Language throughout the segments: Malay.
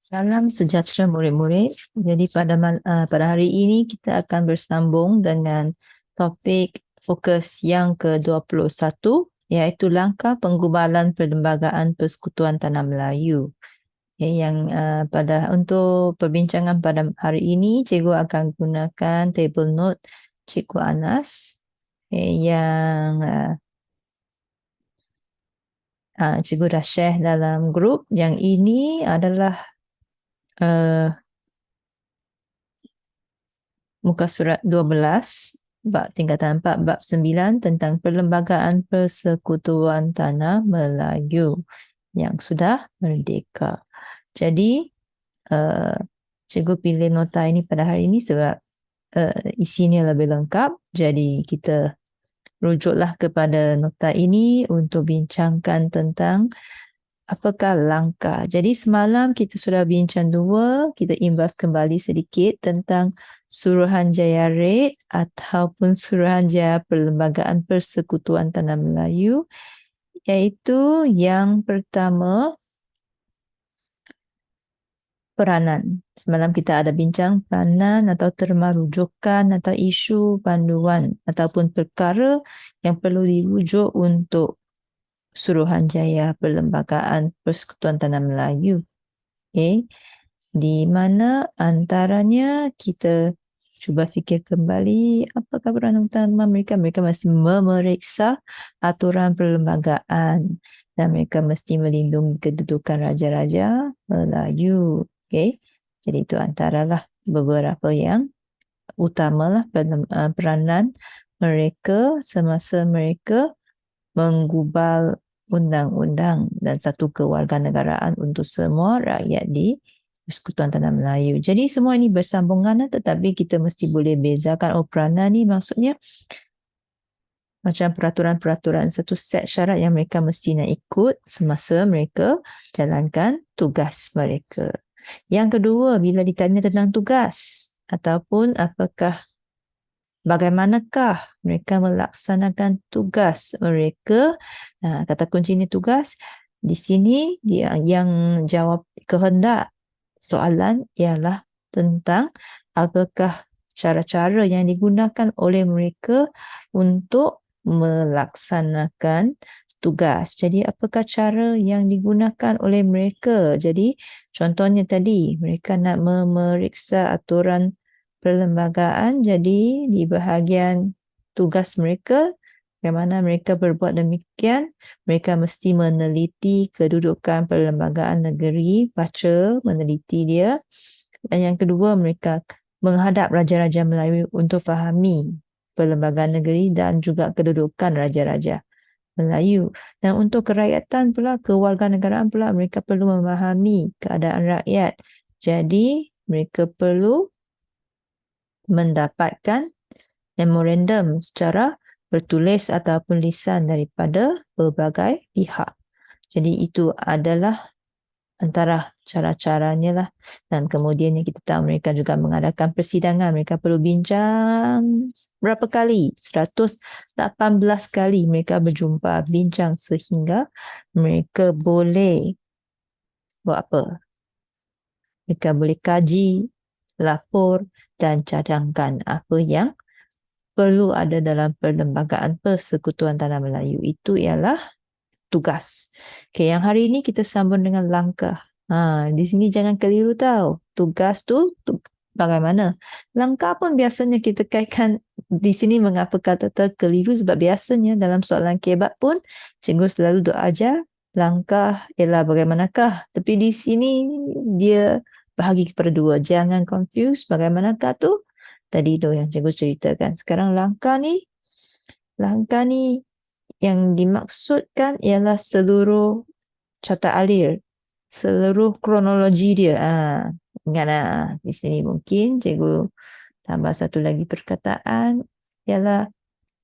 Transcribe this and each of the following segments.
Salam sejahtera murid-murid. Jadi pada hari ini kita akan bersambung dengan topik fokus yang ke-21 iaitu langkah penggubalan Perlembagaan Persekutuan Tanah Melayu. Untuk perbincangan pada hari ini, cikgu akan gunakan table note Cikgu Anas yang cikgu dah share dalam grup. Yang ini adalah muka surat 12, bab tingkatan 4, bab 9 tentang Perlembagaan Persekutuan Tanah Melayu yang sudah merdeka. Jadi, cikgu pilih nota ini pada hari ini sebab isinya lebih lengkap. Jadi, kita rujuklah kepada nota ini untuk bincangkan tentang apakah langkah. Jadi semalam kita sudah bincang dua, kita imbas kembali sedikit tentang Suruhanjaya Red ataupun Suruhanjaya Perlembagaan Persekutuan Tanah Melayu, iaitu yang pertama peranan. Semalam kita ada bincang peranan atau terma rujukan atau isu panduan ataupun perkara yang perlu dirujuk untuk Suruhanjaya Perlembagaan Persekutuan Tanah Melayu. Okay. Di mana antaranya kita cuba fikir kembali apakah peranan utama mereka. Mereka masih memeriksa aturan perlembagaan dan mereka mesti melindungi kedudukan raja-raja Melayu. Okay. Jadi itu antaralah beberapa yang utamalah peranan mereka semasa mereka menggubal undang-undang dan satu kewarganegaraan untuk semua rakyat di Persekutuan Tanah Melayu. Jadi semua ini bersambungan, tetapi kita mesti boleh bezakan peranan ni maksudnya macam peraturan-peraturan, satu set syarat yang mereka mesti nak ikut semasa mereka jalankan tugas mereka. Yang kedua, bila ditanya tentang tugas ataupun bagaimanakah mereka melaksanakan tugas mereka. Kata kuncinya tugas. Di sini yang jawab kehendak soalan ialah tentang apakah cara-cara yang digunakan oleh mereka untuk melaksanakan tugas. Jadi apakah cara yang digunakan oleh mereka? Jadi contohnya tadi mereka nak memeriksa aturan perlembagaan, jadi di bahagian tugas mereka, bagaimana mereka berbuat demikian, mereka mesti meneliti kedudukan perlembagaan negeri, baca, meneliti dia. Dan yang kedua, mereka menghadap Raja-Raja Melayu untuk fahami perlembagaan negeri dan juga kedudukan Raja-Raja Melayu. Dan untuk kerakyatan pula, kewarganegaraan pula, mereka perlu memahami keadaan rakyat. Jadi, mereka perlu mendapatkan memorandum secara bertulis ataupun lisan daripada berbagai pihak. Jadi itu adalah antara cara-caranya lah. Dan kemudian kita tahu mereka juga mengadakan persidangan. Mereka perlu bincang berapa kali? 118 kali mereka berjumpa, bincang sehingga mereka boleh buat apa? Mereka boleh kaji, lapor dan cadangkan apa yang perlu ada dalam Perlembagaan Persekutuan Tanah Melayu. Itu ialah tugas. Okay, yang hari ini kita sambung dengan langkah. Di sini jangan keliru tahu. Tugas tu bagaimana? Langkah pun biasanya kita kaitkan di sini. Mengapa kata keliru? Sebab biasanya dalam soalan kebat pun cikgu selalu duk ajar langkah ialah bagaimanakah. Tapi di sini dia bahagi kepada dua. Jangan confuse bagaimanakah tu. Tadi tu yang cikgu ceritakan. Sekarang langkah ni yang dimaksudkan ialah seluruh carta alir, seluruh kronologi dia. Ingatlah, di sini mungkin cikgu tambah satu lagi perkataan ialah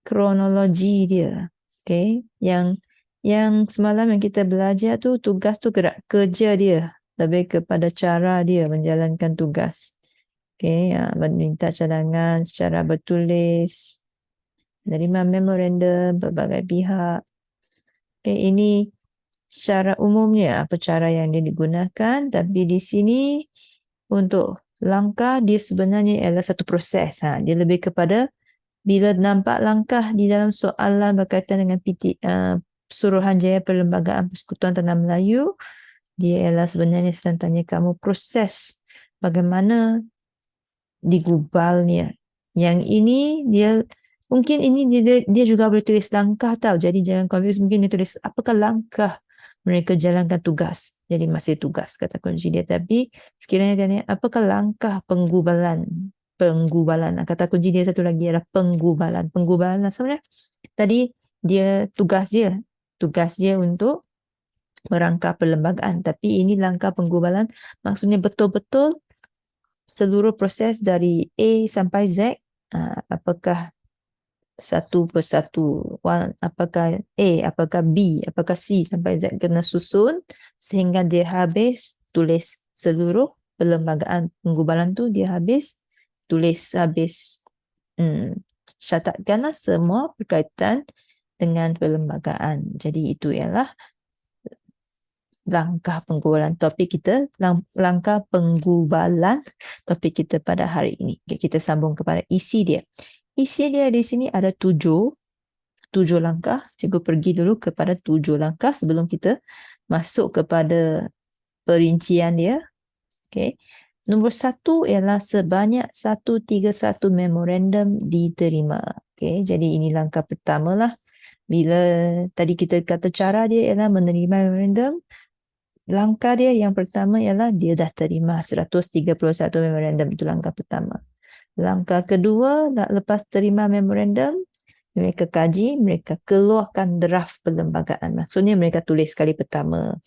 kronologi dia. Okay? Yang semalam yang kita belajar tu, tugas tu gerak kerja dia, lebih kepada cara dia menjalankan tugas. Okay? Meminta cadangan secara bertulis, menerima memorandum berbagai pihak. Okay, ini secara umumnya apa cara yang dia digunakan, tapi di sini untuk langkah dia sebenarnya adalah satu proses. Dia lebih kepada bila nampak langkah di dalam soalan berkaitan dengan Suruhanjaya Perlembagaan Persekutuan Tanah Melayu, dia ialah sebenarnya sedang tanya kamu proses bagaimana digubalnya. Yang ini dia mungkin ini dia juga boleh tulis langkah tau. Jadi jangan confuse, mungkin dia tulis apakah langkah mereka jalankan tugas. Jadi masih tugas kata kunci dia. Tapi sekiranya dia tanya apakah langkah penggubalan. Kata kunci dia satu lagi adalah penggubalan. Penggubalan sebenarnya tadi dia tugas dia. Tugas dia untuk merangka perlembagaan. Tapi ini langkah penggubalan maksudnya betul-betul seluruh proses dari A sampai Z, apakah satu persatu, apakah A, apakah B, apakah C sampai Z kena susun sehingga dia habis tulis seluruh perlembagaan penggubalan tu dia habis tulis habis catatkanlah semua berkaitan dengan perlembagaan. Jadi itu ialah langkah penggubalan topik kita, langkah penggubalan topik kita pada hari ini. Okay, kita sambung kepada isi dia. Isi dia di sini ada tujuh langkah. Cikgu pergi dulu kepada 7 langkah sebelum kita masuk kepada perincian dia. Okay. Nombor 1 ialah sebanyak 131 memorandum diterima. Okay, jadi ini langkah pertama lah. Bila tadi kita kata cara dia ialah menerima memorandum, langkah dia yang pertama ialah dia dah terima 131 memorandum. Itu langkah pertama. Langkah kedua, lepas terima memorandum, mereka kaji, mereka keluarkan draft perlembagaan. Maksudnya mereka tulis kali pertama.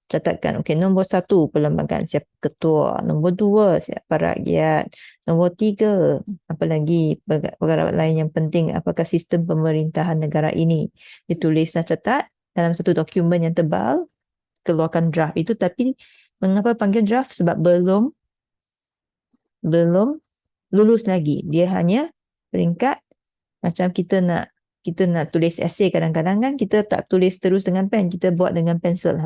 Catatkan, okey, nombor 1 perlembagaan, siapa ketua. Nombor 2, siapa rakyat. Nombor 3, apa lagi perkara lain yang penting, apakah sistem pemerintahan negara ini. Ditulislah catat dalam satu dokumen yang tebal, keluarkan draft itu. Tapi mengapa panggil draft? Sebab belum lulus lagi. Dia hanya peringkat macam kita nak tulis esei, kadang-kadang kan kita tak tulis terus dengan pen, kita buat dengan pensel.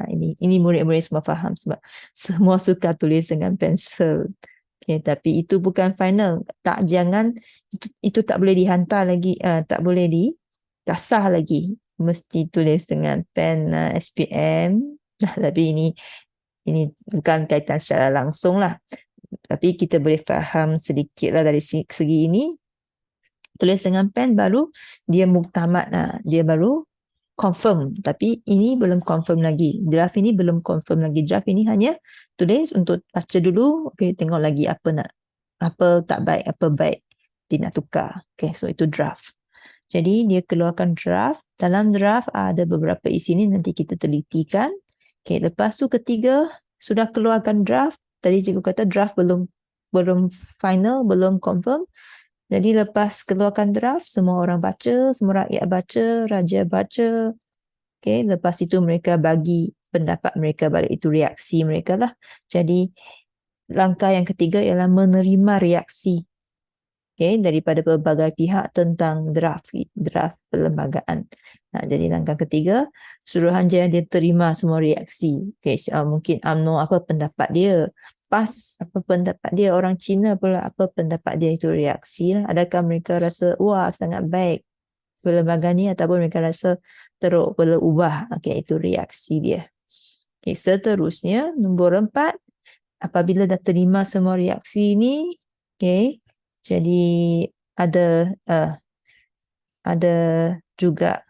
Ini murid-murid semua faham sebab semua suka tulis dengan pensel. Okay, tapi itu bukan final. Jangan itu tak boleh dihantar lagi, tak boleh tak sah lagi. Mesti tulis dengan pen SPM. Tapi ini bukan kaitan secara langsung lah. Tapi kita boleh faham sedikit lah dari segi ini. Tulis dengan pen baru dia muktamad, dia baru confirm. Tapi ini belum confirm lagi. Draft ini belum confirm lagi. Draft ini hanya tulis untuk baca dulu. Okay, tengok lagi apa tak baik, apa baik dia nak tukar. Okay, so itu draft. Jadi dia keluarkan draft. Dalam draft ada beberapa isi ni nanti kita telitikan. Okay, lepas tu ketiga, sudah keluarkan draft. Tadi cikgu kata draft belum final, belum confirm. Jadi lepas keluarkan draft, semua orang baca, semua rakyat baca, raja baca. Okay, lepas itu mereka bagi pendapat mereka balik, itu reaksi mereka lah. Jadi langkah yang ketiga ialah menerima reaksi daripada pelbagai pihak tentang draft perlembagaan. Jadi langkah ketiga, Suruhanjaya dia terima semua reaksi. Mungkin UMNO apa pendapat dia, PAS apa pendapat dia, orang Cina pula apa pendapat dia, itu reaksi lah. Adakah mereka rasa wah sangat baik perlembagaan ni ataupun mereka rasa teruk, perlu ubah. Itu reaksi dia. Seterusnya nombor 4, apabila dah terima semua reaksi ni, jadi ada juga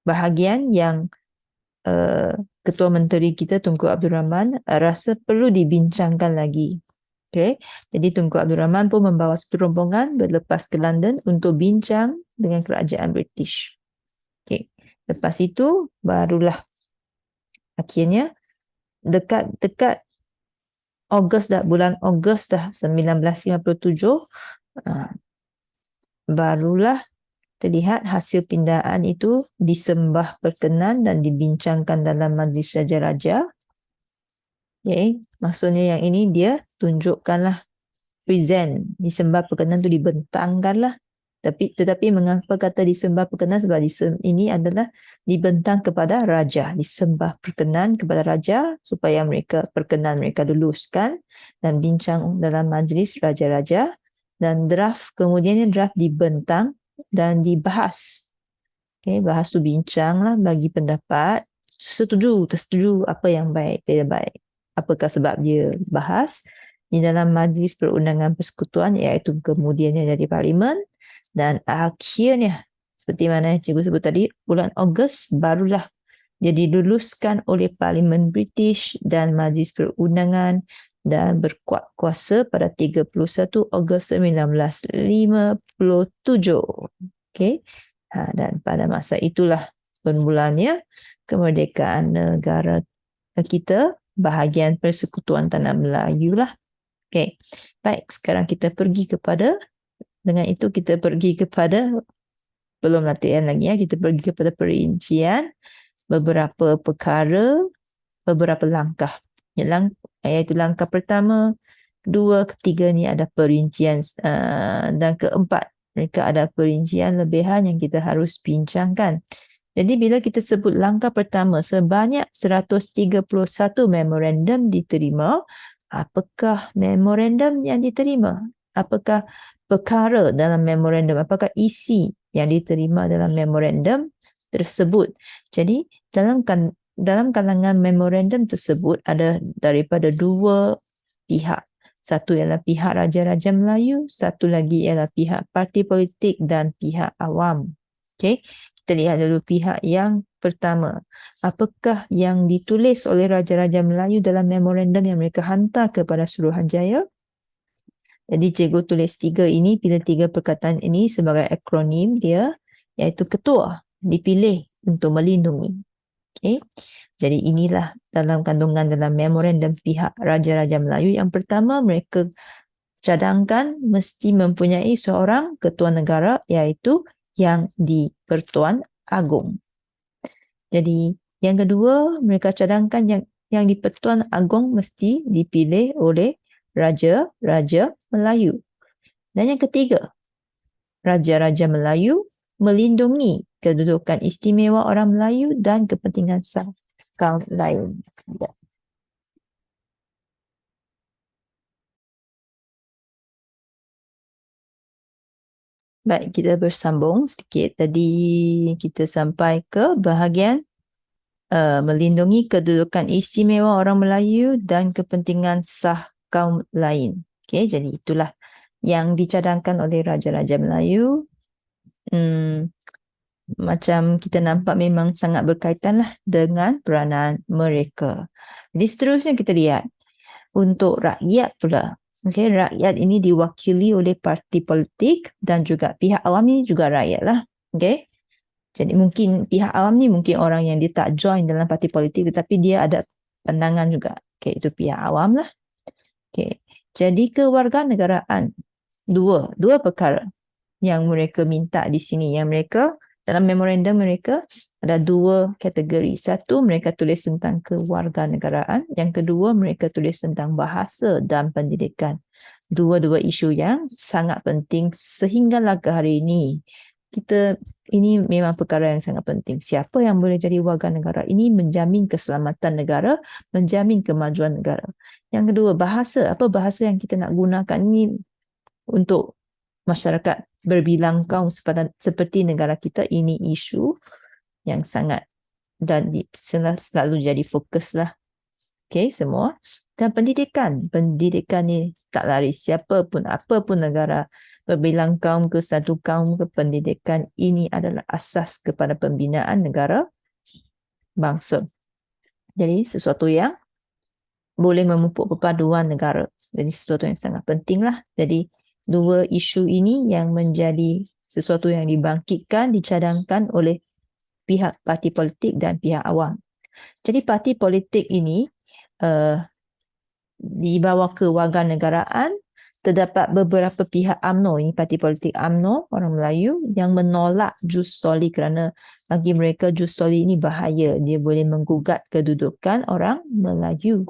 bahagian yang Ketua Menteri kita Tunku Abdul Rahman rasa perlu dibincangkan lagi. Jadi Tunku Abdul Rahman pun membawa satu rombongan berlepas ke London untuk bincang dengan kerajaan British. Lepas itu barulah akhirnya dekat Ogos dah, bulan Ogos dah 1957, barulah terlihat hasil pindaan itu disembah perkenan dan dibincangkan dalam Majlis Raja-Raja. Maksudnya yang ini dia tunjukkanlah, present, disembah perkenan tu dibentangkanlah Tetapi mengapa kata disembah perkenan? Sebab ini adalah dibentang kepada raja, disembah perkenan kepada raja supaya mereka perkenan mereka luluskan dan bincang dalam majlis raja-raja, dan draft kemudiannya draft dibentang dan dibahas. Okay, bahas tu bincang lah, bagi pendapat, setuju, tak setuju, apa yang baik, tidak baik. Apakah sebab dia bahas di dalam majlis perundangan persekutuan, iaitu kemudiannya dari parlimen, dan akhirnya seperti mana cikgu sebut tadi, bulan Ogos barulah dia diluluskan oleh Parlimen British dan Majlis Perundangan dan berkuat kuasa pada 31 Ogos 1957. Okay. Dan pada masa itulah bermulanya kemerdekaan negara kita, bahagian Persekutuan Tanah Melayu lah. Okay. Baik, sekarang kita pergi kepada, dengan itu kita pergi kepada, belum latihan lagi ya, kita pergi kepada perincian beberapa perkara, beberapa langkah. Iaitu langkah pertama, kedua, ketiga ni ada perincian, dan keempat, mereka ada perincian lebihan yang kita harus bincangkan. Jadi bila kita sebut langkah pertama, sebanyak 131 memorandum diterima. Apakah memorandum yang diterima? Apakah perkara dalam memorandum? Apakah isi yang diterima dalam memorandum tersebut? Jadi dalam kalangan memorandum tersebut ada daripada dua pihak. Satu ialah pihak Raja-Raja Melayu, satu lagi ialah pihak parti politik dan pihak awam. Okay, kita lihat dulu pihak yang pertama. Apakah yang ditulis oleh Raja-Raja Melayu dalam memorandum yang mereka hantar kepada Suruhanjaya? Jadi cikgu tulis tiga ini, pilih tiga perkataan ini sebagai akronim dia, iaitu ketua dipilih untuk melindungi. Okay. Jadi inilah dalam kandungan dalam memorandum pihak Raja-Raja Melayu. Yang pertama, mereka cadangkan mesti mempunyai seorang ketua negara, iaitu yang di-Pertuan Agong. Jadi yang kedua, mereka cadangkan yang di-Pertuan Agong mesti dipilih oleh Raja-Raja Melayu. Dan yang ketiga, Raja-Raja Melayu melindungi kedudukan istimewa orang Melayu dan kepentingan kaum lain. Baik, kita bersambung sedikit. Tadi kita sampai ke bahagian melindungi kedudukan istimewa orang Melayu dan kepentingan sah kaum lain. Okay, jadi itulah yang dicadangkan oleh Raja-Raja Melayu. Macam kita nampak memang sangat berkaitan lah dengan peranan mereka. Jadi seterusnya kita lihat untuk rakyat pula. Okay, rakyat ini diwakili oleh parti politik dan juga pihak awam ni juga rakyat lah. Okay. Jadi mungkin pihak awam ni mungkin orang yang dia tak join dalam parti politik tetapi dia ada pandangan juga. Okay, itu pihak awam lah. Okay. Jadi kewarganegaraan. Dua perkara yang mereka minta di sini. Yang mereka dalam memorandum mereka ada dua kategori. Satu, mereka tulis tentang kewarganegaraan. Yang kedua, mereka tulis tentang bahasa dan pendidikan. Dua-dua isu yang sangat penting sehinggalah ke hari ini. Ini memang perkara yang sangat penting. Siapa yang boleh jadi warga negara? Ini menjamin keselamatan negara, menjamin kemajuan negara. Yang kedua, bahasa. Apa bahasa yang kita nak gunakan ini untuk masyarakat berbilang kaum seperti negara kita? Ini isu yang sangat dan selalu jadi fokus lah. Okay, semua. Dan pendidikan ni tak lari siapa pun, apa pun negara, berbilang kaum ke satu kaum ke, pendidikan ini adalah asas kepada pembinaan negara bangsa. Jadi sesuatu yang boleh memupuk perpaduan negara. Jadi sesuatu yang sangat penting lah. Jadi dua isu ini yang menjadi sesuatu yang dibangkitkan, dicadangkan oleh pihak parti politik dan pihak awam. Jadi parti politik ini di bawah kewarganegaraan, terdapat beberapa pihak UMNO, ini parti politik UMNO, orang Melayu, yang menolak jus soli kerana bagi mereka jus soli ini bahaya. Dia boleh menggugat kedudukan orang Melayu.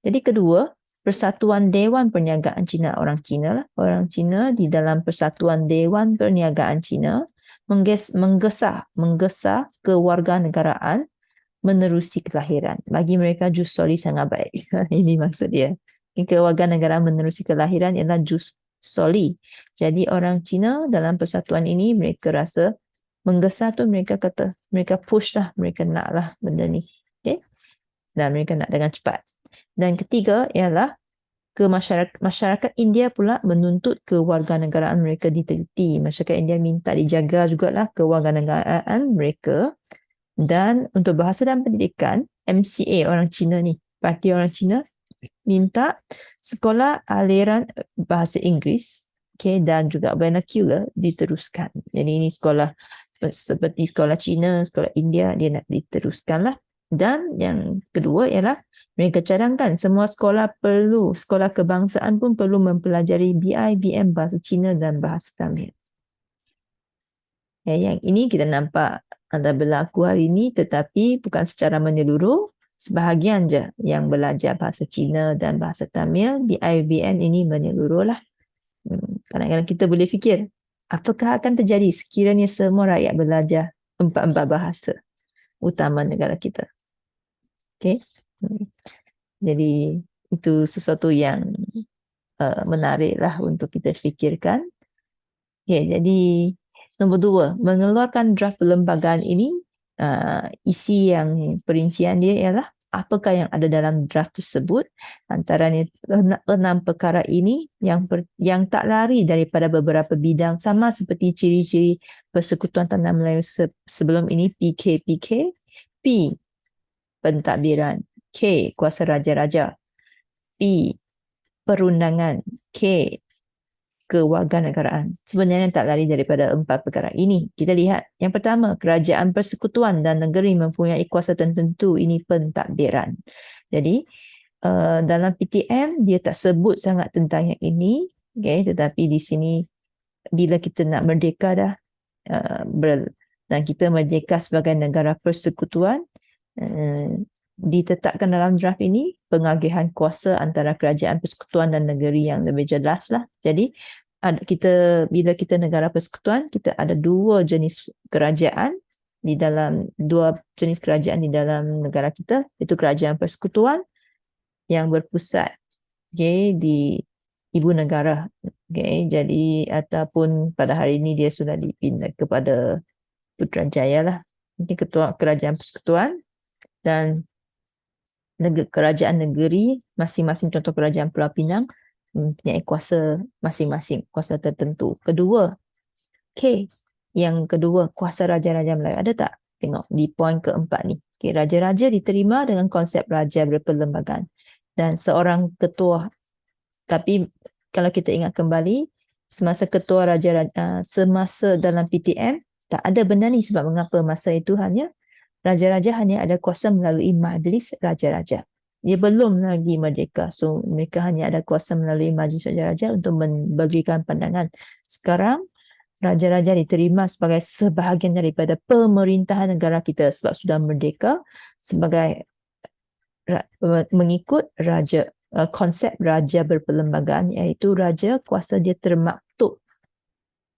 Jadi kedua, Persatuan Dewan Perniagaan Cina, orang Cina lah. Orang Cina di dalam Persatuan Dewan Perniagaan Cina menggesa kewarganegaraan menerusi kelahiran. Bagi mereka jus soli sangat baik. Ini maksud dia. Kewarganegaraan menerusi kelahiran ialah jus soli. Jadi orang Cina dalam persatuan ini mereka rasa menggesa tu mereka kata, mereka push lah, mereka nak lah benda ni. Okay? Dan mereka nak dengan cepat. Dan ketiga ialah masyarakat India pula menuntut kewarganegaraan mereka diteliti. Masyarakat India minta dijaga jugalah kewarganegaraan mereka. Dan untuk bahasa dan pendidikan, MCA orang Cina ni, parti orang Cina minta sekolah aliran bahasa Inggeris, okay, dan juga vernacular diteruskan. Jadi ini sekolah seperti sekolah Cina, sekolah India, dia nak diteruskan lah. Dan yang kedua ialah mereka cadangkan semua sekolah kebangsaan pun perlu mempelajari BI, BM, bahasa Cina dan bahasa Tamil. Yang ini kita nampak ada berlaku hari ini, tetapi bukan secara menyeluruh, sebahagian je yang belajar bahasa Cina dan bahasa Tamil. BI, BM ini menyeluruh lah. Kadang-kadang kita boleh fikir, apakah akan terjadi sekiranya semua rakyat belajar empat-empat bahasa utama negara kita? Okay. Jadi itu sesuatu yang menarik lah untuk kita fikirkan. Okay, jadi nombor 2, mengeluarkan draft perlembagaan ini, isi yang perincian dia ialah apakah yang ada dalam draft tersebut. Antaranya 6 perkara ini yang tak lari daripada beberapa bidang, sama seperti ciri-ciri Persekutuan Tanah Melayu sebelum ini, PKPK. P, pentadbiran. K, kuasa raja-raja. P, perundangan. K, kewarganegaraan. Sebenarnya tak lari daripada 4 perkara ini. Kita lihat yang pertama, kerajaan persekutuan dan negeri mempunyai kuasa tertentu. Ini pentadbiran. Jadi dalam PTM dia tak sebut sangat tentang yang ini, okay, tetapi di sini bila kita nak merdeka dah dan kita merdeka sebagai negara persekutuan, ditetapkan dalam draft ini pengagihan kuasa antara kerajaan persekutuan dan negeri yang lebih jelas lah. Jadi bila kita negara persekutuan, kita ada dua jenis kerajaan di dalam negara kita, iaitu kerajaan persekutuan yang berpusat di ibu negara. Jadi ataupun pada hari ini dia sudah dipindah kepada Putrajaya lah. Ini ketua kerajaan persekutuan. Dan kerajaan negeri, masing-masing contoh kerajaan Pulau Pinang mempunyai kuasa masing-masing, kuasa tertentu. Kedua, K, yang kedua, kuasa Raja-Raja Melayu. Ada tak? Tengok di poin keempat ni. Okay, raja-raja diterima dengan konsep raja berperlembagaan dan seorang ketua. Tapi kalau kita ingat kembali, semasa ketua raja-raja, semasa dalam PTM, tak ada benda ni. Sebab mengapa masa itu raja-raja hanya ada kuasa melalui majlis raja-raja. Dia belum lagi merdeka. So, mereka hanya ada kuasa melalui majlis raja-raja untuk memberikan pandangan. Sekarang, raja-raja diterima sebagai sebahagian daripada pemerintahan negara kita sebab sudah merdeka, sebagai mengikut konsep raja berperlembagaan, iaitu raja kuasa dia termaktub,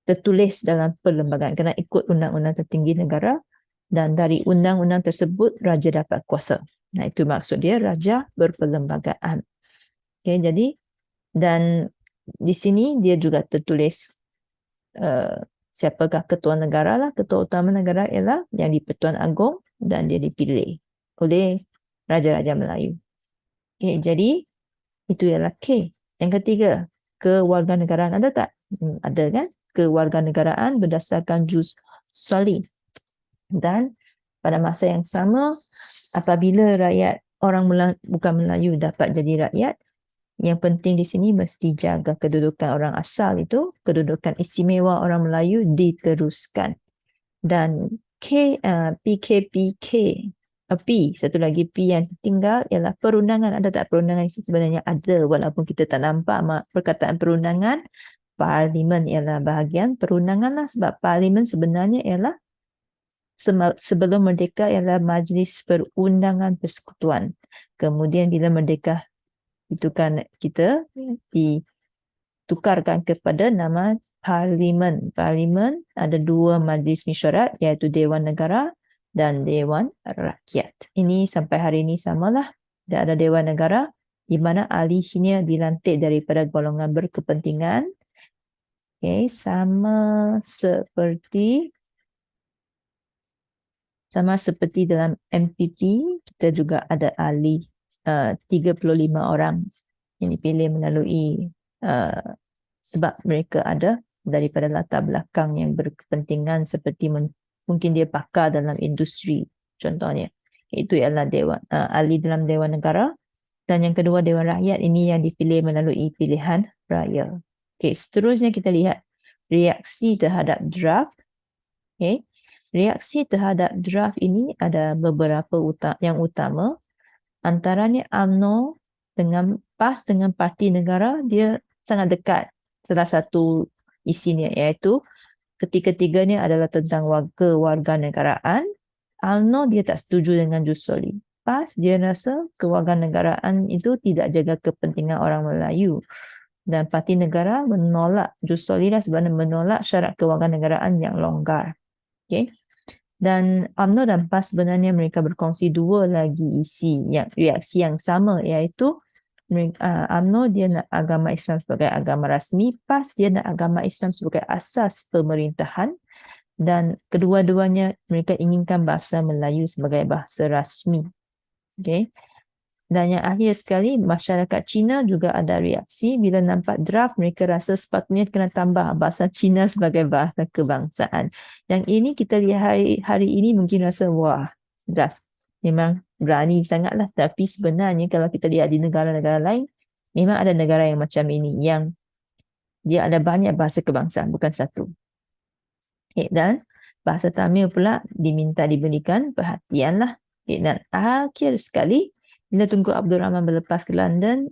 tertulis dalam perlembagaan kerana ikut undang-undang tertinggi negara. Dan dari undang-undang tersebut, raja dapat kuasa. Nah, itu maksud dia raja berperlembagaan. Okay, jadi, dan di sini dia juga tertulis siapakah ketua negara lah. Ketua utama negara ialah yang di-Pertuan Agong dan dia dipilih oleh Raja-Raja Melayu. Okay, jadi, itu ialah K. Yang ketiga, kewarganegaraan. Ada tak? Ada kan? Kewarganegaraan berdasarkan jus soli. Dan pada masa yang sama, apabila rakyat bukan Melayu dapat jadi rakyat, yang penting di sini mesti jaga kedudukan orang asal itu, kedudukan istimewa orang Melayu diteruskan. Dan PKPK, P, satu lagi P yang tinggal ialah perundangan. Ada tak perundangan? Sebenarnya ada, walaupun kita tak nampak perkataan perundangan. Parlimen ialah bahagian perundangan lah, sebab parlimen sebenarnya ialah sebelum merdeka ialah Majlis Perundangan Persekutuan. Kemudian bila merdeka Itu kan kita ditukarkan kepada nama Parlimen. Parlimen ada dua majlis mesyuarat, iaitu Dewan Negara dan Dewan Rakyat. Ini sampai hari ini samalah. Dia ada Dewan Negara di mana ahlinya dilantik daripada golongan berkepentingan. Okay, sama seperti dalam MPP, kita juga ada ahli 35 orang yang dipilih melalui sebab mereka ada daripada latar belakang yang berkepentingan seperti mungkin dia pakar dalam industri contohnya. Itu ialah ahli dalam Dewan Negara. Dan yang kedua Dewan Rakyat, ini yang dipilih melalui pilihan raya. Okay, seterusnya kita lihat reaksi terhadap draft. Okay. Reaksi terhadap draft ini ada beberapa yang utama. Antaranya UMNO dengan PAS dengan Parti Negara, dia sangat dekat. Salah satu isinya iaitu ketiga-tiganya adalah tentang kewarganegaraan. UMNO dia tak setuju dengan jus soli. PAS dia rasa kewarganegaraan itu tidak jaga kepentingan orang Melayu. Dan Parti Negara menolak jus soli sebab menolak syarat kewarganegaraan yang longgar. Okay. Dan UMNO dan PAS sebenarnya mereka berkongsi dua lagi reaksi yang sama, iaitu UMNO dia nak agama Islam sebagai agama rasmi, PAS dia nak agama Islam sebagai asas pemerintahan, dan kedua-duanya mereka inginkan bahasa Melayu sebagai bahasa rasmi. Okay. Dan yang akhir sekali, masyarakat Cina juga ada reaksi bila nampak draft. Mereka rasa sepatutnya kena tambah bahasa Cina sebagai bahasa kebangsaan. Yang ini kita lihat hari ini mungkin rasa wah, draft memang berani sangatlah. Tapi sebenarnya kalau kita lihat di negara-negara lain, memang ada negara yang macam ini, yang dia ada banyak bahasa kebangsaan, bukan satu. Okay, dan bahasa Tamil pula diminta diberikan perhatianlah. Okay, dan akhir sekali, bila Tunku Abdul Rahman berlepas ke London,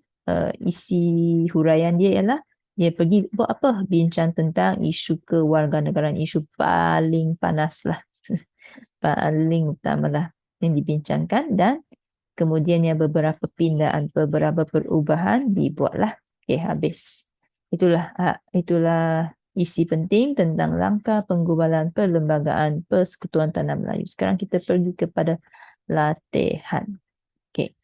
isi huraian dia ialah dia pergi buat apa? Bincang tentang isu kewarganegaraan, isu paling panas lah, paling utama lah yang dibincangkan, dan kemudiannya beberapa pindaan, beberapa perubahan dibuatlah. Okay, habis. Itulah isi penting tentang langkah penggubalan Perlembagaan Persekutuan Tanah Melayu. Sekarang kita pergi kepada latihan. Okay.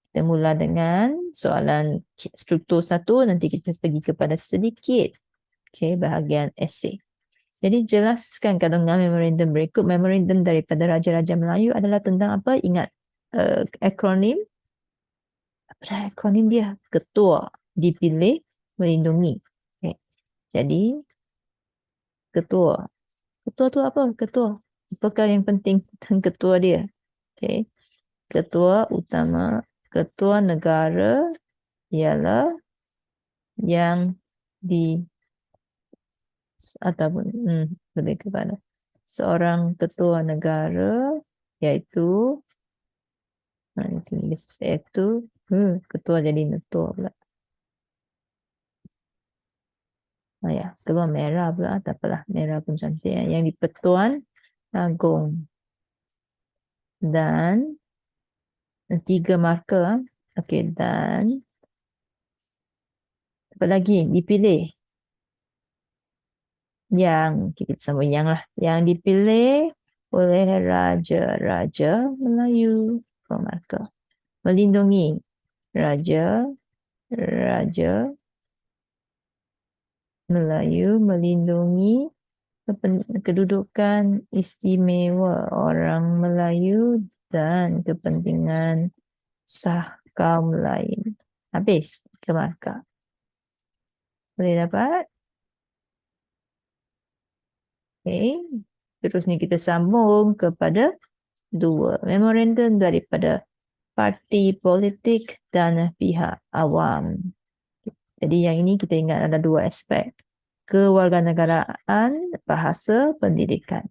Kita mula dengan soalan struktur 1. Nanti kita pergi kepada sedikit bahagian esei. Jadi jelaskan kandungan memorandum berikut. Memorandum daripada Raja-Raja Melayu adalah tentang apa? Ingat akronim. Apa akronim dia? Ketua dipilih melindungi. Okay. Jadi ketua. Ketua tu apa? Ketua. Apakah yang penting tentang ketua dia? Okay. Ketua utama, ketua negara ialah yang ataupun lebih kepada seorang ketua negara, iaitu ketua jadi ketua pula. Keluar merah pula, tak apalah, merah pun cantik. Yang di Pertuan Agong. Dan 3 markah. Okey, dan apa lagi? Dipilih. Kita sambung yang lah. Yang dipilih oleh Raja-Raja Melayu. Markah. Melindungi Raja-Raja Melayu, melindungi kedudukan istimewa orang Melayu dan kepentingan sah kaum lain. Habis ke markah. Boleh dapat? Okay. Terus ni kita sambung kepada 2. Memorandum daripada parti politik dan pihak awam. Jadi yang ini kita ingat ada 2 aspek. Kewarganegaraan, bahasa, pendidikan.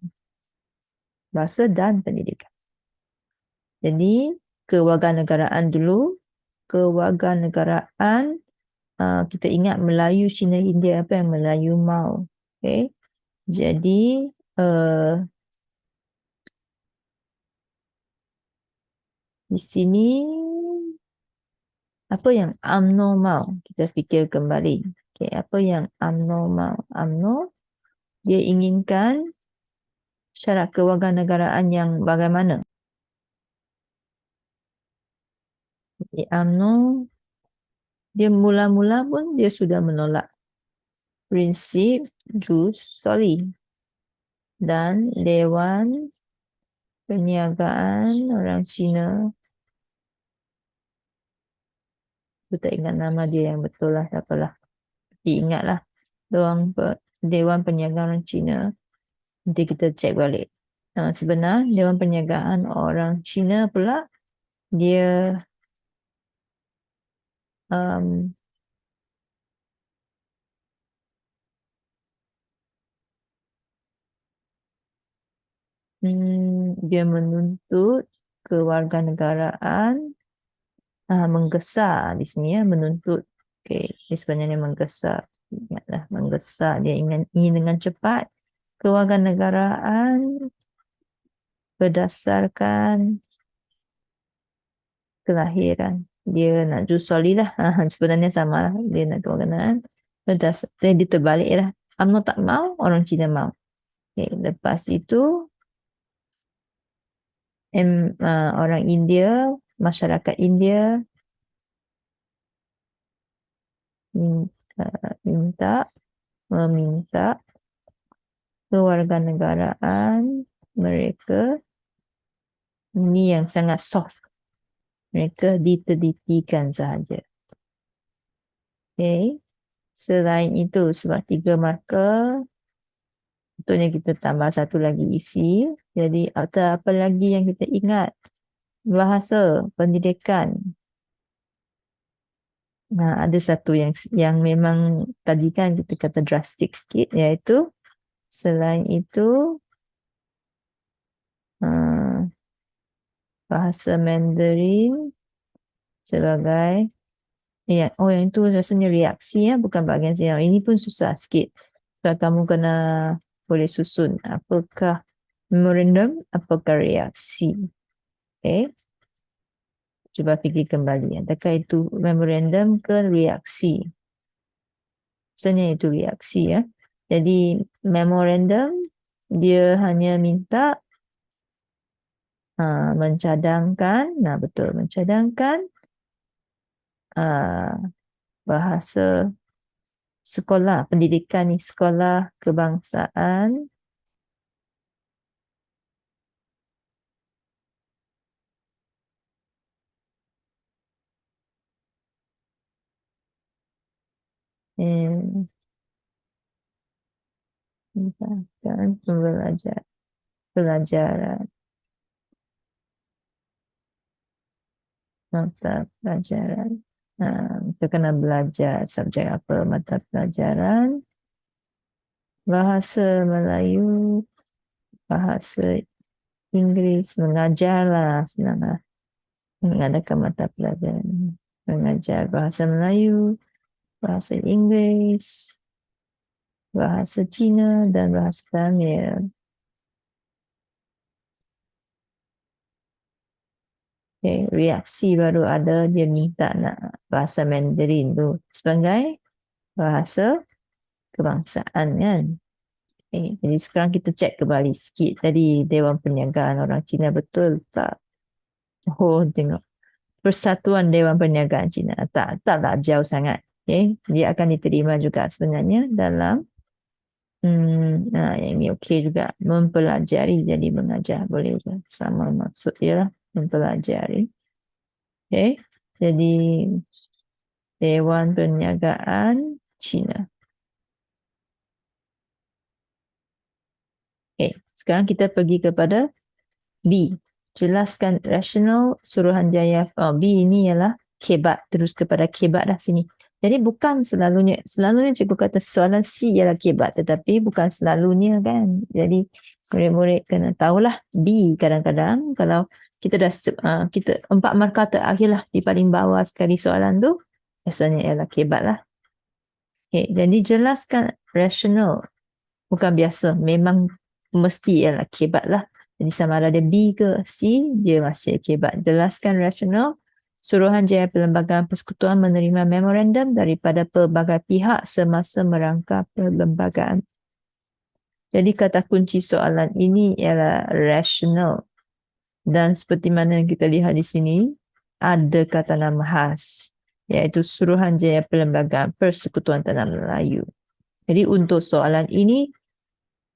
Bahasa dan pendidikan. Jadi kewarganegaraan dulu. Kewarganegaraan, kita ingat Melayu, Cina, India, apa yang Melayu mau. Okay. Jadi di sini Apa yang abnormal? Kita fikir kembali. Okay, apa yang abnormal? Abnormal, dia inginkan syarat kewarganegaraan yang bagaimana? UMNO, dia mula-mula pun dia sudah menolak prinsip jus soli dan Dewan Perniagaan orang Cina. Aku tak ingat nama dia yang betul lah, tak apalah. Tapi ingatlah, Dewan Perniagaan orang Cina. Nanti kita cek balik. Sebenar Dewan Perniagaan orang Cina pula, dia um, dia menuntut kewarganegaraan menggesa di sini ya, menuntut. Okey, dia sebenarnya menggesa. Ingatlah, menggesa. Dia ingin dengan cepat kewarganegaraan berdasarkan kelahiran. Dia nak jusoli lah. Sebenarnya sama lah. Dia nak kewarganegaraan dia terbalik lah. UMNO tak mau, orang Cina mau. Okay, lepas itu orang India, masyarakat India meminta kewarganegaraan mereka, ini yang sangat soft, mereka ditelitikan sahaja. Okay. Selain itu, sebab 3 markah, betulnya kita tambah satu lagi isi. Jadi apa lagi yang kita ingat? Bahasa, pendidikan. Nah, ada satu yang memang tadi kan kita kata drastik sikit, iaitu selain itu bahasa Mandarin sebagai yang itu rasanya reaksi ya, bukan bahagian siang. Ini pun susah sikit. So, kamu kena boleh susun apakah memorandum, apakah reaksi. Okay. Cuba fikir kembali. Adakah itu memorandum ke reaksi? Rasanya itu reaksi ya. Jadi memorandum dia hanya minta mencadangkan, betul, mencadangkan bahasa sekolah, pendidikan ni, sekolah kebangsaan dan pelajaran mata pelajaran. Kita kena belajar subjek apa, mata pelajaran bahasa Melayu, bahasa Inggeris, mengajarlah, senang mengadakan mata pelajaran, mengajar bahasa Melayu, bahasa Inggeris, bahasa Cina dan bahasa Tamil. Okay, reaksi baru ada, dia minta nak bahasa Mandarin tu sebagai bahasa kebangsaan kan. Okay, jadi sekarang kita cek kembali sikit. Tadi Dewan Perniagaan orang Cina betul tak? Oh, tengok. Persatuan Dewan Perniagaan Cina. Taklah jauh sangat. Okay, dia akan diterima juga sebenarnya dalam yang ini okey juga. Mempelajari jadi mengajar. Boleh juga. Sama maksud dia lah. Mempelajari. Okay. Jadi Dewan Perniagaan Cina. Okay. Sekarang kita pergi kepada B. Jelaskan rasional Suruhanjaya. B ini ialah kebat. Terus kepada kebat dah sini. Jadi bukan selalunya cikgu kata soalan C ialah kebat, tetapi bukan selalunya kan. Jadi murid-murid kena tahulah B kadang-kadang kalau kita dah kita 4 markah terakhir lah di paling bawah sekali soalan tu biasanya ialah kebat lah. Okay, jadi jelaskan rasional, bukan biasa, memang mesti ialah kebat lah. Jadi sama ada B ke C, dia masih kebat. Jelaskan rasional Suruhanjaya Perlembagaan Persekutuan menerima memorandum daripada pelbagai pihak semasa merangka perlembagaan. Jadi kata kunci soalan ini ialah rational. Dan seperti mana yang kita lihat di sini, ada kata nama khas, iaitu Suruhanjaya Perlembagaan Persekutuan Tanah Melayu. Jadi untuk soalan ini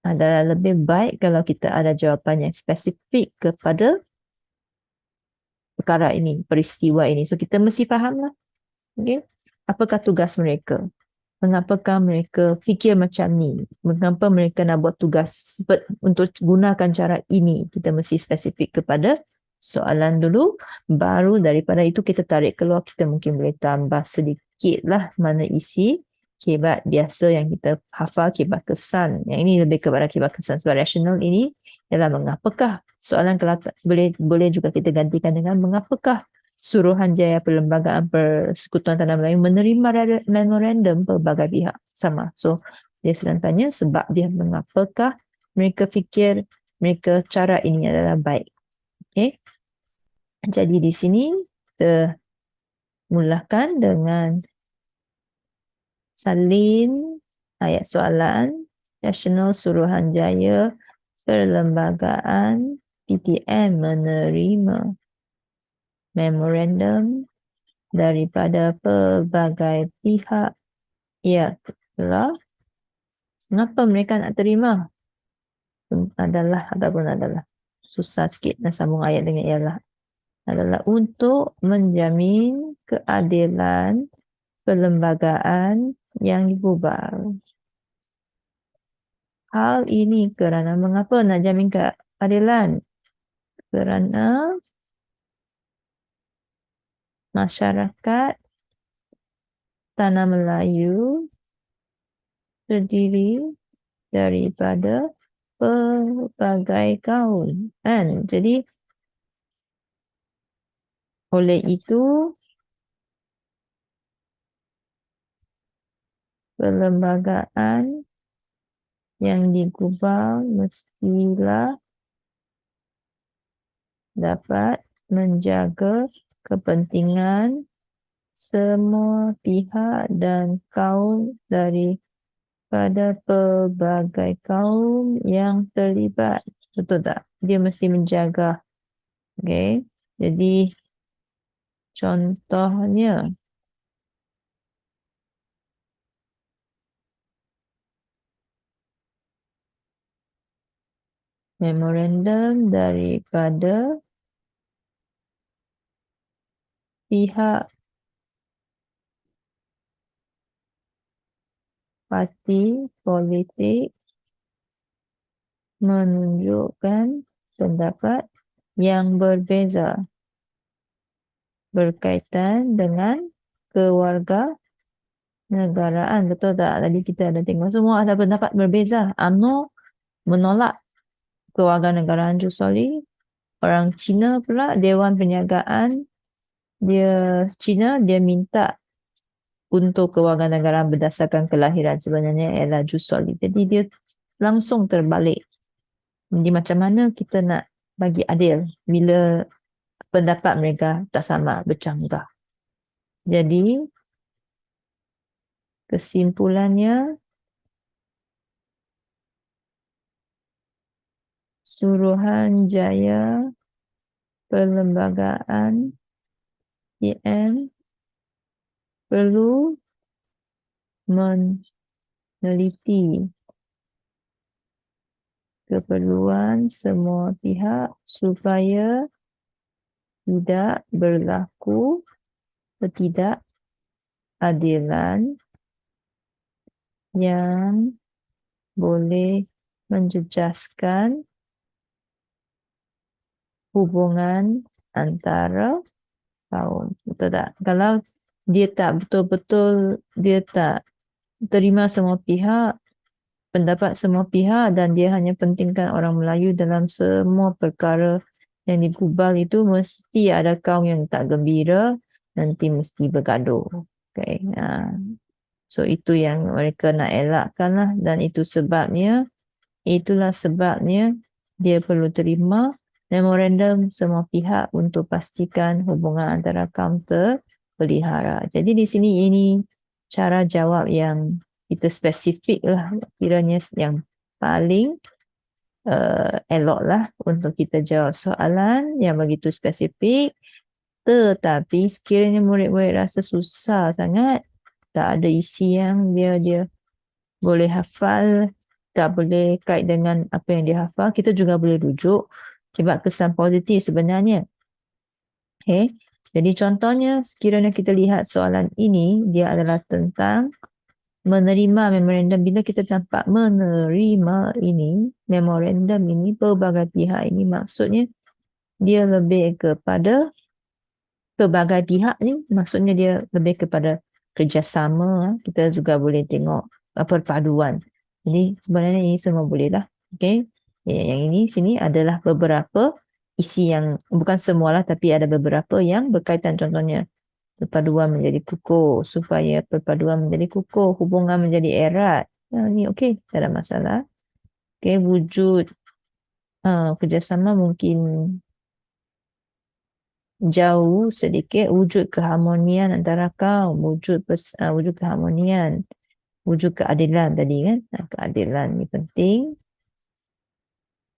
adalah lebih baik kalau kita ada jawapan yang spesifik kepada perkara ini, peristiwa ini. So kita mesti fahamlah, okay? Apakah tugas mereka? Mengapakah mereka fikir macam ni? Mengapa mereka nak buat tugas untuk gunakan cara ini? Kita mesti spesifik kepada soalan dulu. Baru daripada itu kita tarik keluar, kita mungkin boleh tambah sedikit lah mana isi kibat biasa yang kita hafal, kibat kesan. Yang ini lebih kepada kibat kesan. Sebab rasional ini ialah mengapakah. Soalan boleh juga kita gantikan dengan mengapakah Suruhanjaya Perlembagaan Persekutuan Tanah Melayu menerima memorandum pelbagai pihak. Sama. So, dia sedang tanya sebab dia mengapakah mereka fikir mereka cara ini adalah baik. Okay. Jadi di sini kita mulakan dengan salin ayat soalan. Nasional Suruhanjaya Perlembagaan PTM menerima memorandum daripada pelbagai pihak. Ya, itulah. Kenapa mereka nak terima? Adalah. Susah sikit nak sambung ayat dengan ialah. Adalah untuk menjamin keadilan perlembagaan yang digubal. Hal ini kerana mengapa nak jamin keadilan? Kerana masyarakat Tanah Melayu terdiri daripada pelbagai kaum. Kan? Jadi, oleh itu, perlembagaan yang digubal mestilah dapat menjaga kepentingan semua pihak dan kaum daripada pelbagai kaum yang terlibat. Betul tak? Dia mesti menjaga. Okay. Jadi, contohnya, memorandum daripada pihak parti politik menunjukkan pendapat yang berbeza berkaitan dengan kewarga negaraan. Betul tak? Tadi kita ada tengok semua ada pendapat berbeza. UMNO menolak kewarganegaraan Jusoli. Orang Cina pula, Dewan Perniagaan Cina, dia minta untuk kewarganegaraan berdasarkan kelahiran sebenarnya ialah Jusoli. Jadi dia langsung terbalik. Jadi macam mana kita nak bagi adil bila pendapat mereka tak sama, bercanggah. Jadi kesimpulannya, Suruhanjaya Perlembagaan PM perlu meneliti keperluan semua pihak supaya tidak berlaku ketidakadilan yang boleh menjejaskan hubungan antara kaum. Betul tak? Kalau dia tak betul-betul, dia tak terima semua pihak, pendapat semua pihak dan dia hanya pentingkan orang Melayu dalam semua perkara yang digubal itu, mesti ada kaum yang tak gembira, nanti mesti bergaduh. Okay. So itu yang mereka nak elakkan lah, dan itulah sebabnya dia perlu terima memorandum semua pihak untuk pastikan hubungan antara kaum terpelihara. Jadi di sini ini cara jawab yang kita spesifik lah, kiranya yang paling elok lah untuk kita jawab soalan yang begitu spesifik. Tetapi sekiranya murid-murid rasa susah sangat, tak ada isi yang dia boleh hafal, tak boleh kait dengan apa yang dia hafal, kita juga boleh rujuk sebab kesan positif sebenarnya. Okay. Jadi contohnya, sekiranya kita lihat soalan ini, dia adalah tentang menerima memorandum. Bila kita nampak menerima ini, memorandum ini, pelbagai pihak ini, maksudnya dia lebih kepada pelbagai pihak ni, maksudnya dia lebih kepada kerjasama. Kita juga boleh tengok perpaduan. Jadi sebenarnya ini semua boleh lah. Okay. Yang ini sini adalah beberapa isi yang, bukan semualah, tapi ada beberapa yang berkaitan. Contohnya, perpaduan menjadi kukuh, supaya perpaduan menjadi kukuh, hubungan menjadi erat. Ni okey, tak ada masalah. Okay, wujud kerjasama mungkin jauh sedikit, wujud keharmonian antara kaum, wujud keharmonian, wujud keadilan tadi kan. Keadilan ni penting.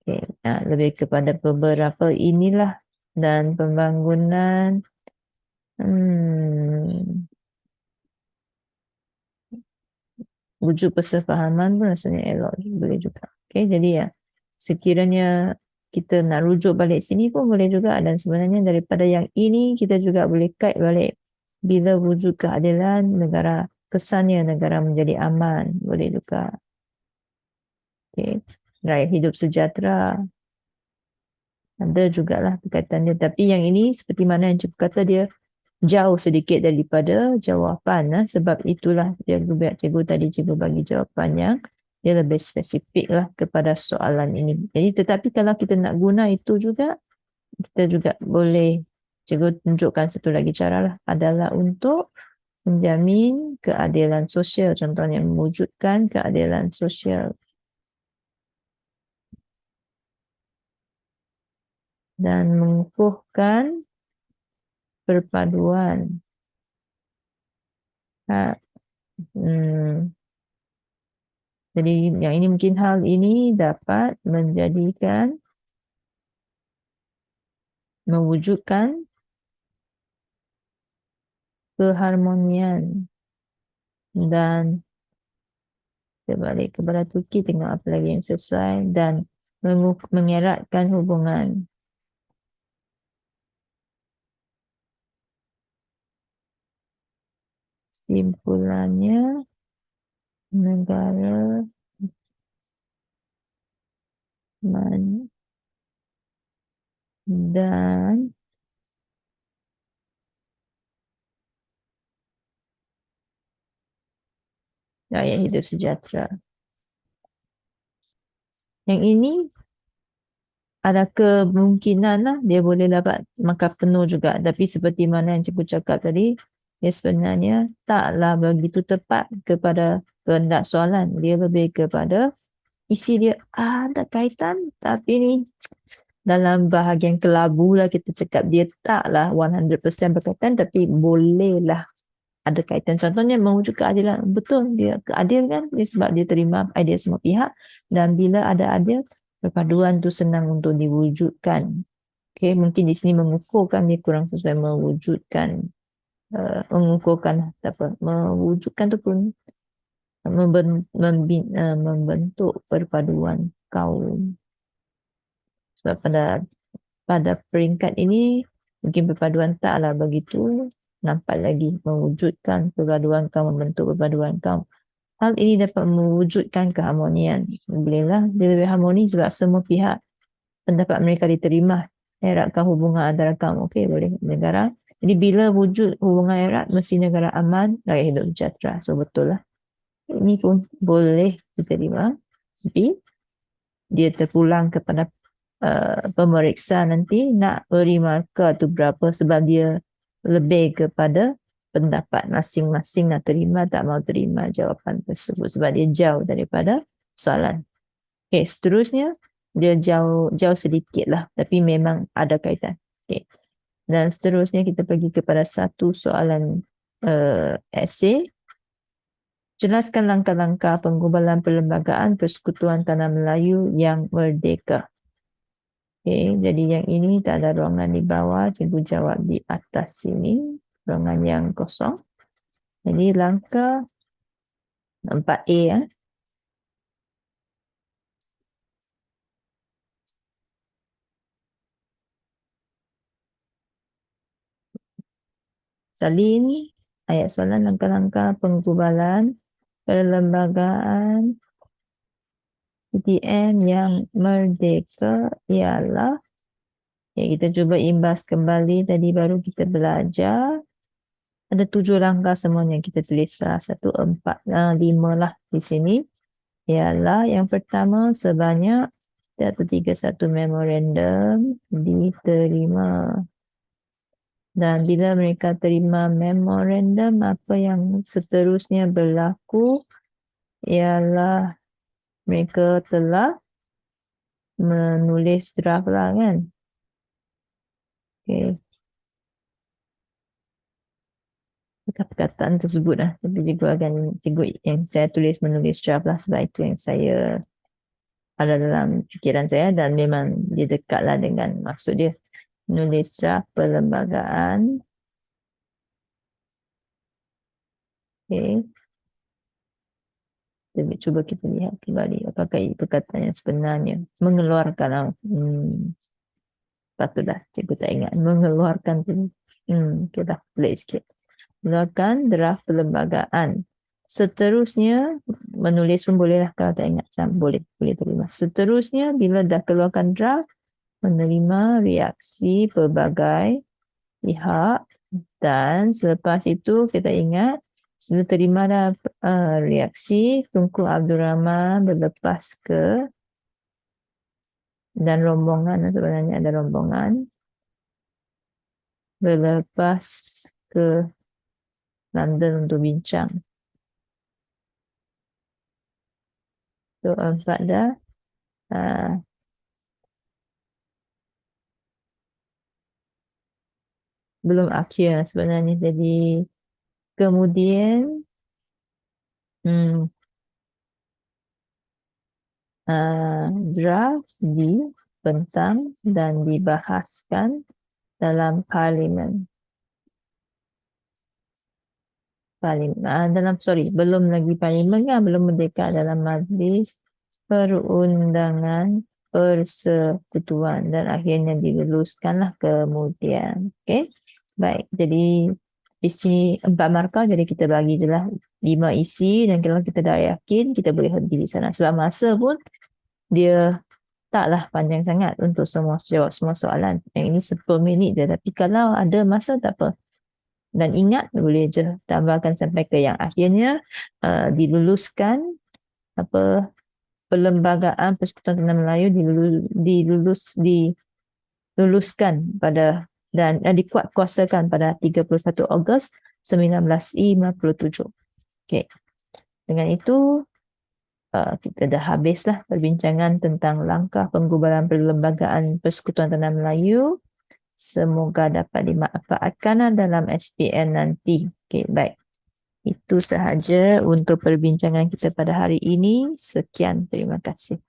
Okay. Lebih kepada beberapa inilah, dan pembangunan wujud persefahaman pun rasanya elok boleh juga. Okay, jadi ya, sekiranya kita nak rujuk balik sini pun boleh juga, dan sebenarnya daripada yang ini kita juga boleh kait balik bila wujud keadilan negara, kesannya negara menjadi aman, boleh juga. Okay. Rakyat hidup sejahtera ada jugalah berkaitan dia, tapi yang ini seperti mana yang cikgu kata, dia jauh sedikit daripada jawapan. Sebab itulah dia cikgu tadi cikgu bagi jawapan yang dia lebih spesifik lah kepada soalan ini. Jadi tetapi kalau kita nak guna itu juga, kita juga boleh, cikgu tunjukkan satu lagi cara lah, adalah untuk menjamin keadilan sosial. Contohnya mewujudkan keadilan sosial dan mengukuhkan perpaduan. Jadi yang ini mungkin hal ini dapat menjadikan, mewujudkan keharmonian, dan terbalik kepada Turki, tengok apa lagi yang sesuai, dan mengeratkan hubungan. Simpulannya, negara dan rakyat hidup sejahtera. Yang ini ada kemungkinan lah dia boleh dapat markah penuh juga, tapi seperti mana yang cikgu cakap tadi, dia sebenarnya taklah begitu tepat kepada kehendak soalan. Dia lebih kepada isi dia ada kaitan, tapi ni dalam bahagian kelabu lah kita cakap, dia taklah 100% berkaitan, tapi bolehlah ada kaitan. Contohnya mewujud keadilan, betul dia keadil kan, dia sebab dia terima idea semua pihak, dan bila ada adil, perpaduan tu senang untuk diwujudkan. Okay, mungkin di sini mengukuhkan dia kurang sesuai, mewujudkan, mewujudkan tu pun membentuk perpaduan kaum. Sebab pada peringkat ini mungkin perpaduan taklah begitu nampak lagi, mewujudkan perpaduan kaum, membentuk perpaduan kaum. Hal ini dapat mewujudkan keharmonian. Bolehlah dia lebih harmoni sebab semua pihak pendapat mereka diterima. Eratkan hubungan antara kaum, okey, boleh negara. Jadi bila wujud hubungan erat, mesti negara aman, rakyat hidup sejahtera. So betul lah. Ini pun boleh diterima. Tapi dia terpulang kepada pemeriksa nanti nak beri markah tu berapa, sebab dia lebih kepada pendapat masing-masing, nak terima tak mau terima jawapan tersebut sebab dia jauh daripada soalan. Okay, seterusnya dia jauh sedikit lah, tapi memang ada kaitan. Okay. Dan seterusnya kita pergi kepada satu soalan esei. Jelaskan langkah-langkah penggubalan perlembagaan Persekutuan Tanah Melayu yang merdeka. Okay, jadi yang ini tak ada ruangan di bawah, cikgu jawab di atas sini, ruangan yang kosong. Jadi langkah 4A ya. Salin ayat soalan langkah-langkah penggubalan perlembagaan PTM yang merdeka ialah, ya, kita cuba imbas kembali. Tadi baru kita belajar ada 7 langkah semuanya, kita tulis lah 1, 4, 5 lah di sini. Ialah yang pertama, sebanyak 131 memorandum diterima. Dan bila mereka terima memorandum, apa yang seterusnya berlaku ialah mereka telah menulis draft lah kan. Okay. Perkataan tersebut lah. Tapi cikgu yang saya tulis menulis draft lah, sebab itu yang saya ada dalam fikiran saya dan memang dia dekat lah dengan maksud dia. Menulis draft perlembagaan. Okay. Jadi cuba kita lihat kembali apakah itu perkataan yang sebenarnya. Mengeluarkan. Patutlah cikgu tak ingat. Mengeluarkan tu. Okay dah. Boleh sikit. Mengeluarkan draft perlembagaan. Seterusnya, menulis pun boleh lah kalau tak ingat. Boleh terima. Seterusnya, bila dah keluarkan draft, menerima reaksi pelbagai pihak, dan selepas itu kita ingat, bila terima dah reaksi, Tunku Abdul Rahman berlepas ke, dan rombongan, sebenarnya ada rombongan, berlepas ke London untuk bincang. So, 4 dah. Belum akhir sebenarnya. Jadi, kemudian draft dibentang dan dibahaskan dalam parlimen. Belum lagi parlimen kan, belum merdeka, dalam majlis perundangan persekutuan dan akhirnya diluluskanlah kemudian. Okey. Baik, jadi di sini 4 markah, jadi kita bagi je lah 5 isi, dan kalau kita dah yakin kita boleh henti di sana sebab masa pun dia taklah panjang sangat untuk jawab semua soalan. Yang ini 10 minit je, tapi kalau ada masa tak apa. Dan ingat, boleh je tambahkan sampai ke yang akhirnya diluluskan Perlembagaan Persekutuan Tanah Melayu diluluskan pada dan dikuatkuasakan pada 31 Ogos 1957. Okey. Dengan itu kita dah habislah perbincangan tentang langkah penggubalan Perlembagaan Persekutuan Tanah Melayu. Semoga dapat dimanfaatkan dalam SPM nanti. Okey, baik. Itu sahaja untuk perbincangan kita pada hari ini. Sekian, terima kasih.